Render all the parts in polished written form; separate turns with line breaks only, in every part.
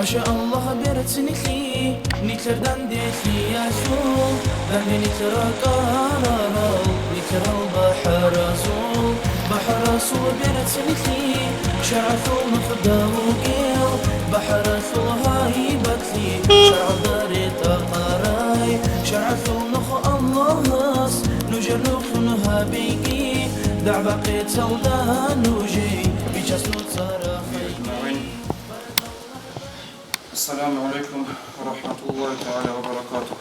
Maşa Allah beretsinlikli Niklerden detli yaşul Ben de nikler karar Nikler al bahar azul بحر أسود بنتسلكي شعثو نفدا وقيل بحر أسود هاي بتلي شعث داري تقراي شعثو نخ الله ناس نجرخ نها بيكي دع بقيت سودا نوجي بجسد صراخي.
السلام عليكم ورحمة الله تعالى وبركاته.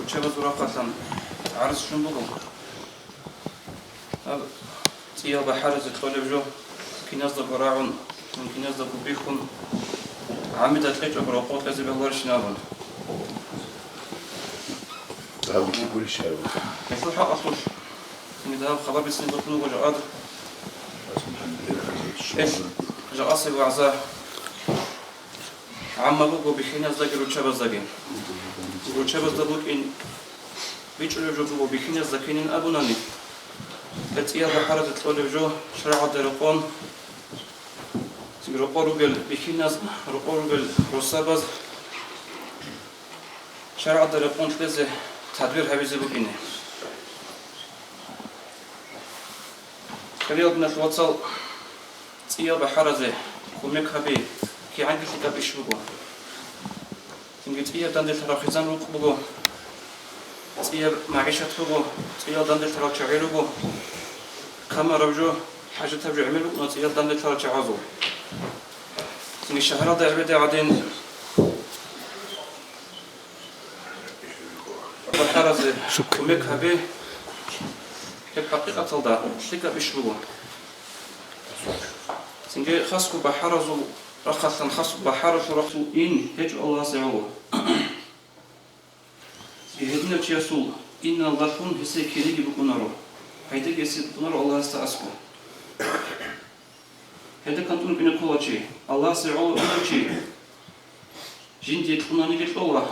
Uçağımız bırakırsan عرض شنو بقول؟ هذا تيا بحر زتقلب جو كناس دقراعون كناس دقبيخون عمد أتلج أبراقات لازم بهوار شنابون.
هذا كل شيء.
يفوح أخوش. إذا خبر بسني بطنه وجعاد. إيش؟ جاء وعزاه. عم بقول بخيناس دقر وشبز دقين. وشبز دقول إن بيجوا يجوا بيخيناس دقين أبوناني. تيا بحر زتقلب جو شرع درقون. رقورجل بخيناس رقورجل رصابز. شرع درقون تلزه تدبير هبيزه بكينه. خلينا نتواصل تيا بحر زه كمك هبي كي عندي كتاب إيش بقول. تيجي تيا دندل ترى خزان روك بقول. تيا معيشة بقول. تيا دندل ترى شعير بقول. كم رجوا حاجة تبجع عملوا نتيا دندل ترى شعازو. تيجي شهر ده عبده عدين. بحر زه كمك هبي الحقيقة تلدا شلك بيشبهون. سنجي خاصكو بحرزو رخصا خاصكو بحرزو رخصو إن هج الله سعوه. يهدنا تياسول إن الله كون هسي كريجي بكونارو. هيدا جسي بكونارو الله استأسكو. هيدا كنتون بين كل شيء الله سعوه كل شيء. جندي تكوناني الله.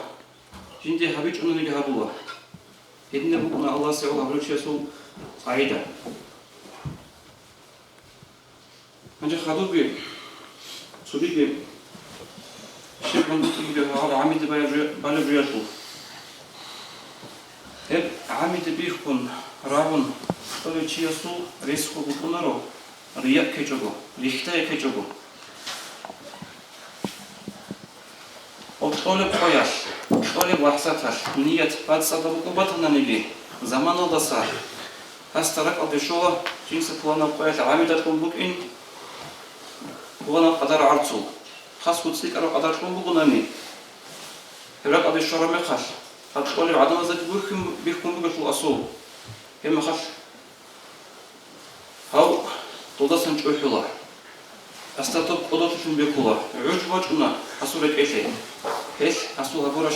جندي حبيج أناني جهابوه. هيدنا بكونا الله سعوه هبلو تياسول. عيدا. أنت خدوبي صديقي شيخ من بيجي هذا عميد بالبرياتو. هب عميد بيخون رابون طلع شيء ريسكو بكونارو رياء كجوجو ريحتاي كجوجو. طالب قياش طالب وحساتش نية بعد صدقوا بطنا نبي زمان الله صار. هسترك أبي شو جنس بوانا بقيت عامدة تكون بوكين بوانا قدر عرضه خاص وتسيك أروح قدر تكون بوكونامي هراك أبي شو رمي خش هتقولي عدم ذات بيكون بوكش الأصول هم خش هاو تودا سنجوي حلا أستطب قدرت شو بيكولا عوج وجهنا أصولك إيش إيش أصول هبورا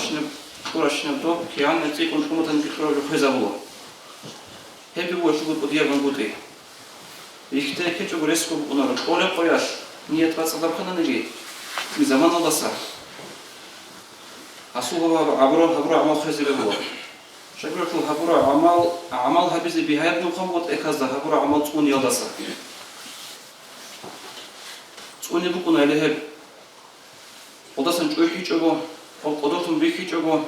شنب دوب كيان نتيجة كنتم تنقلوا جهزوا هبي هو شغل بديار من بودي. يحتاج كتير ريسكو بقولنا ولا قياش نية بس أقدر خلنا نجي. في زمان الله صار. أصوله عبرة عمل خزي له. شكله عبرة عمل هبزي بهاي نقمة إكازة عبرة عمل تكون يلا صار. تكون يبقون عليه هب. وده سنجوي هيج أبو أو قدرتهم بيك هيج أبو.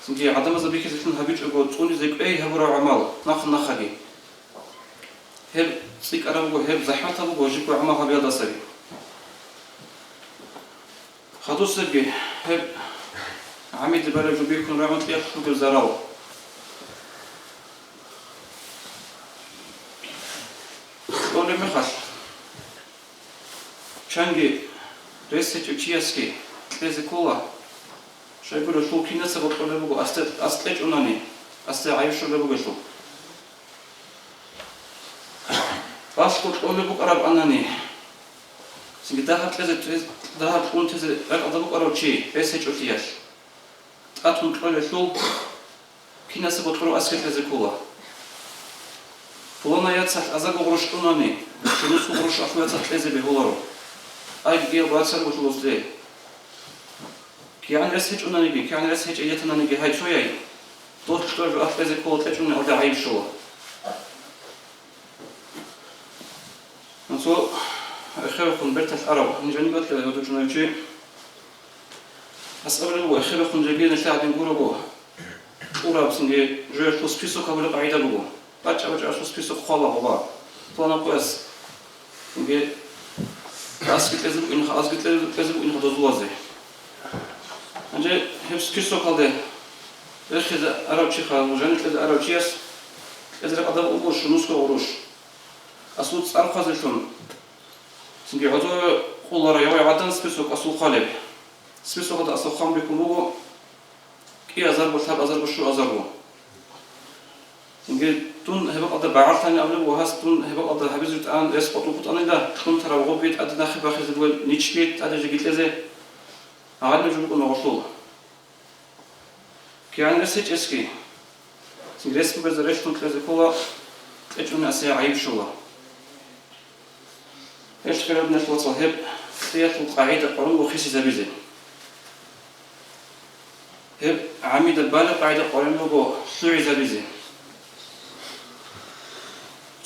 سنجي عدم زبيك زيتون هبيج أقول توني زيك أي هبورا عمل نخلي هب سيك أربو هب زحمة أبو جيكو عمل هبيض سري خدو سرقي هب عميد بلد جبيكون رعمت لي أخذ الزراو قولي مخش شانجي ريسة تشياسكي تلزي كولا شايفوا شو كنا سبب كله بقول أستلج أناني أستل عايش شو بقول شو باش كنت كله بقول أرب أناني سنجدها تلزت ده تكون تلزت أرد بقول أرب شيء بس هيك أتياش أتون كله شو كنا سبب كله أستل تلزت كولا فلان ياتسح أزاق غرش أناني شنو سو غرش أخو ياتسح تلزت بهولارو أي جيل باتسر وشلوس ده كيان رس هيج أناني بي كيان رس هيج أيتنا نجي هاي شو ياي توت شتور أفرز كول تجون أرد عيب شو خيركم برت الأرب نجاني قلت له يا جنوجي أسأل الله خيركم جبين التعب نقوله بو أورا بسنجي جوير توسبيسو قبل قاعدة بو باتش أوجه توسبيسو خلا بوا طانا قياس نجي أسكت لازم إنه أسكت لازم إنه تزوازه أنجي هبس كيسو قلده إخذ أراوتشي خال وجانت لذ أراوتشيس إذا قدر أوروش نسكو أوروش أصوت أرخزلتون سنجي عدو قول رأيوي عدن سبيسوك أصول قالب سبيسوك هذا أصول خام بيكونوا كي أزربو ثاب أزربو شو أزربو سنجي تون هبق قدر بعرتاني أولي وهاس تون هبق قدر هبزوت آن رسقطو قطاني دا تون ترى وغبيت أدنا خبا خزدول نيتش بيت أدى جيت لزي أعاد نجوبكو نغشول كي عن رسيج اسكي سنجي رسم برزرش تون تلزي كولا تجون أسيا عيب شولا إيش خير ابن الوصل هب سياق القاعدة قانون وخيسي زبيزي هب عميد البالغ قاعدة قانون وغو سوري زبيزي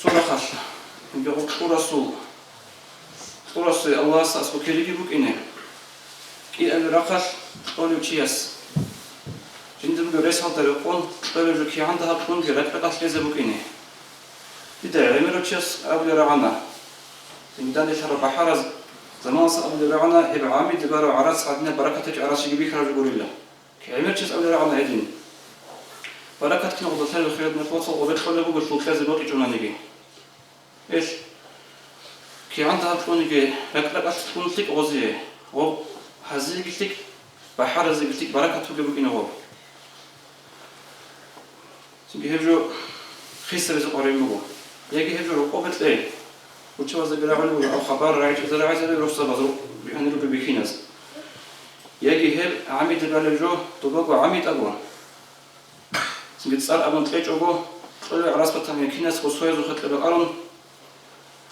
سورة خاش نجو قرص الله سأسكو كيريكي بوك إنه إيه أبي رقص قولي وشياس جندم بريس هذا القون قولي وكي عندها بقون جرات بقص ليزي بوك إنه إذا عمرو وشياس أبي رعنا إنسان يشرب بحرز زمان صعب لرعنا هب عامي دبارو عرس عدنا بركة عرس يجيبي خرج يقول الله كعمر شيء صعب لرعنا عدين بركة كنا قد ثاني الخير نتواصل وبدخل له بقول فلوس لازم وقت جونا نيجي إيش كي عندها تكون نيجي لك تكون تك غزية و هذه قلتك بحرز قلتك بركة تجيبه كنا هو سنجي هجو خيسة بس قريب مجو يجي هجو رقابة ليه وشو هذا بيلعبوا أو خبر رايح إذا عايز يروح صباح يعني يروح بيكيناس يجي هل عميد البلجو تبغى عميد أبوه سنجد صار أبون تلاج أبوه تقول عراس بتهم كيناس وصويا زخت لبقرن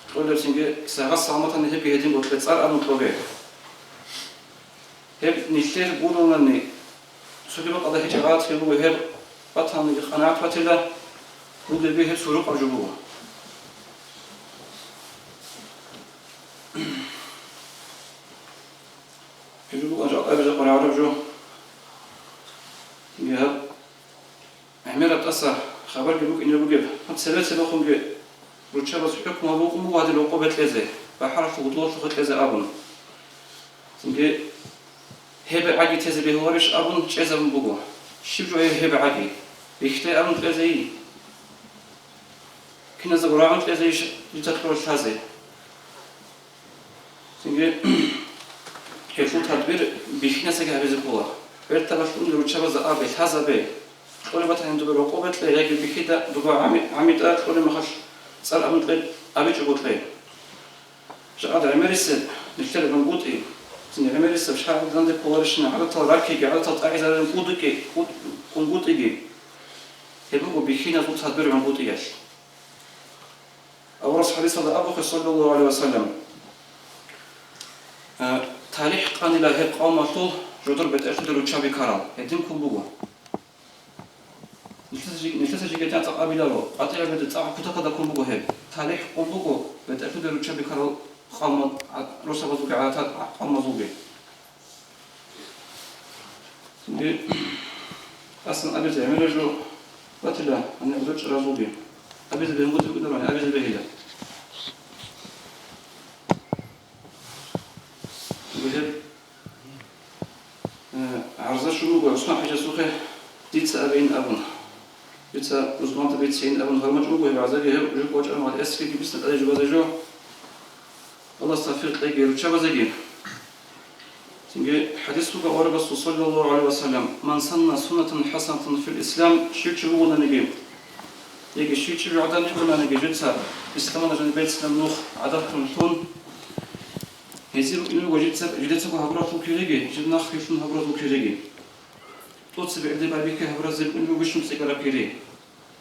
تقول سنجد سهرس عمتنا هب يهدين قلت صار أبون تبغى هب نشتري بقولوا لني سوي بقى هذا هجرات في بقول هب بتهم الخناعات بتلا بقول بيه هب سروق أرجوه يجوا أجا قناة عربجو يهب عميرة تأثر خبر جبوك إنه بجيب هاد سلسلة بخم جي روتشا بس حكم أبوكم وهذا العقوبة لزه بحرف وطول شخص لزه أبون سنجي هبة عادي تزه بهورش أبون شيء من بقوه شبجو هبة عادي بيختار أبون لزه كنا زغران لزه يتذكر هذا سنجي كيفو تدبير بيخنسك هذه القوة برتبشون لروتشا بس أبي هذا بي قولي بتاعي ندبر رقابة لا يجي بكذا دبر عميد قولي ما خش صار أبي جبوت لي شغال عمريس نشتري بنقود إيه سني عمريس مش عارف عندك قوارشنا على طلاقي على طاقة على نقودك نقود إيه يبغوا بيخينا قوت تدبير نقود إيش أورث حديث هذا أبو صلى الله عليه وسلم تاريخ قاني له قومته جدر بتأخذ روتشا بكرام يتم كوبوه نتسجل كتير تقابل له أطيع بتتعب كتاكدا كوبوه هب تاريخ كوبوه بتأخذ روتشا بكرام قام روسا بزوج عادات قام زوجي أصلا أبي زي مرجو بتلا أنا بدرج رازوجي أبي زي بنقول بقدر أنا أبي زي بهيدا عرض شروق وعصنا حاجة سوخة ديت أبين أبون ديت عثمان تبيت سين أبون هرمج أبوه بعزاجي جو وجه مع الأسكي دي بس نتأجج بزاجو الله استغفر تلاقي رتشا بزاجي تيجي حديث سوق أوربس صلى الله عليه وسلم من سن سنة حسنة في الإسلام شيء شبونا نجيب يجي شيء شبه عدم شبونا نجيب جتها إسلامنا جن بيت سلام نوخ عدم تون هزيرو إنه جدتك هبرات وكيرجي جدنا خيفون هبرات وكيرجي توصل بعدي بابيك هبرات زي إنه بيشون سكلا كيري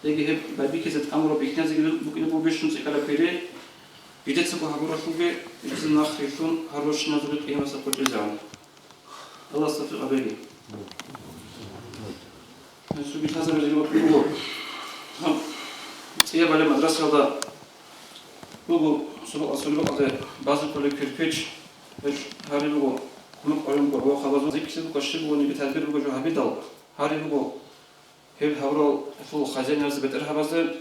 يجي هب بابيك زت أمره بيكنا زي إنه بيشون سكلا كيري جدتك هبرات وكي جدنا خيفون هروش نزول قيامة سقط جزعان الله استغفر أبيني شو بيتهزم الجواب هو هم سيا بالي مدرسة هذا Bu soru adı bazı böyle kürküç hari bu kulüp oyun bu havazı zikisi bu kaşı bu bir tedbir bu jo habidal hari bu her havro fu hazenerzi beter havazı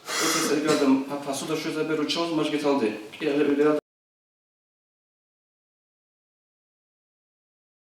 ötesi adam pasu da şu zaber uçağız maç getaldı.